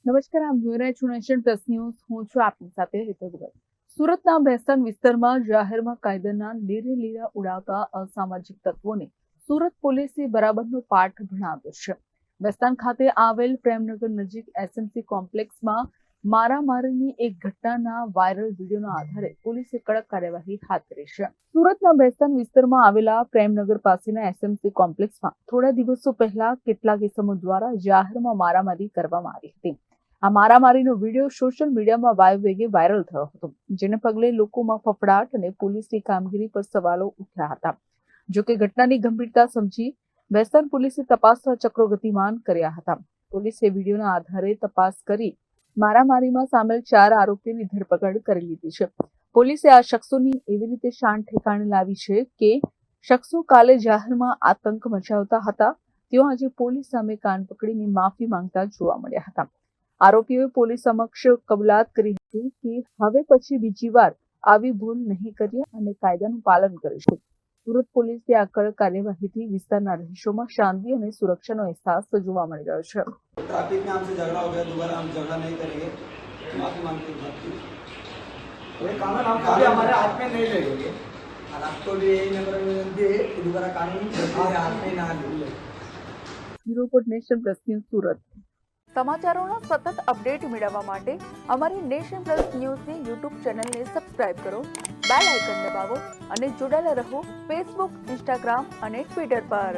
નમસ્કાર, આપ જોઈ રહ્યા છો નેશન પ્લસ ન્યૂઝ. હું છું આપની સાથે હેતલ ભગત. સુરતના ભેસ્તાન વિસ્તારમાં જાહેરમાં કાયદાના લીરેલીરા ઉડાવતા અસામાજિક તત્વોને સુરત પોલીસે બરાબરનો પાઠ ભણાવ્યો છે. ભેસ્તાન ખાતે આવેલ પ્રેમનગર નજીક એસએમસી કોમ્પ્લેક્સમાં મારામારીની એક ઘટનાના વાયરલ વિડીયોના આધારે પોલીસે કડક કાર્યવાહી હાથ ધરી છે. સુરતના ભેસ્તાન વિસ્તારમાં આવેલા પ્રેમનગર પાસેના એસએમસી કોમ્પ્લેક્સમાં થોડા દિવસો પહેલા કેટલાક ઇસમો દ્વારા જાહેરમાં મારામારી કરવામાં આવી હતી. આ મારામારીનો વિડીયો સોશિયલ મીડિયામાં વાયુવેગે વાયરલ થયો હતો, જેને પગલે લોકોમાં ફફડાટ અને પોલીસની કામગીરી પર સવાલો ઉઠ્યા હતા. જોકે ઘટનાની ગંભીરતા સમજી ભેસ્તાન પોલીસે તપાસના ચક્રો ગતિમાન કર્યા હતા. પોલીસે વિડીયોના આધારે તપાસ કરી મારામારીમાં સામેલ 4 આરોપીઓની ધરપકડ કરી લીધી છે. પોલીસે આ શખ્સોની એવી રીતે શાન ઠેકાણે લાવી છે કે શખ્સો કાલે જાહેરમાં આતંક મચાવતા હતા, તેઓ આજે પોલીસ સામે કાન પકડીને માફી માંગતા જોવા મળ્યા હતા. આરોપીઓએ પોલીસ સમક્ષ કબૂલાત કરી હતી કે હવે પછી બીજી વાર આવી ભૂલ નહીં કરીએ અને કાયદાનું પાલન કરીશું. સુરત પોલીસે આ કડક કાર્યવાહીથી વિસ્તારના રહીશોમાં શાંતિ અને સુરક્ષાનો અહેસાસ જોવા મળી રહ્યો છે. ट्रैफिक में हमसे झगड़ा हो गया, दोबारा हम झगड़ा नहीं करेंगे, माफी मांगते हैं। ये कानून हम कभी हमारे हाथ में नहीं लेंगे और आपको भी यही नंबर विनती है कि दोबारा कानून हमारे हाथ में ना ले. Bureau report, Nation plus news, Surat. સમાચારોના સતત અપડેટ મેળવવા માટે અમારી નેશન પ્લસ ન્યૂઝની યુટ્યુબ ચેનલને સબસ્ક્રાઇબ કરો, બેલ આઇકન દબાવો અને જોડાયેલા રહો ફેસબુક, ઇન્સ્ટાગ્રામ અને ટ્વિટર પર.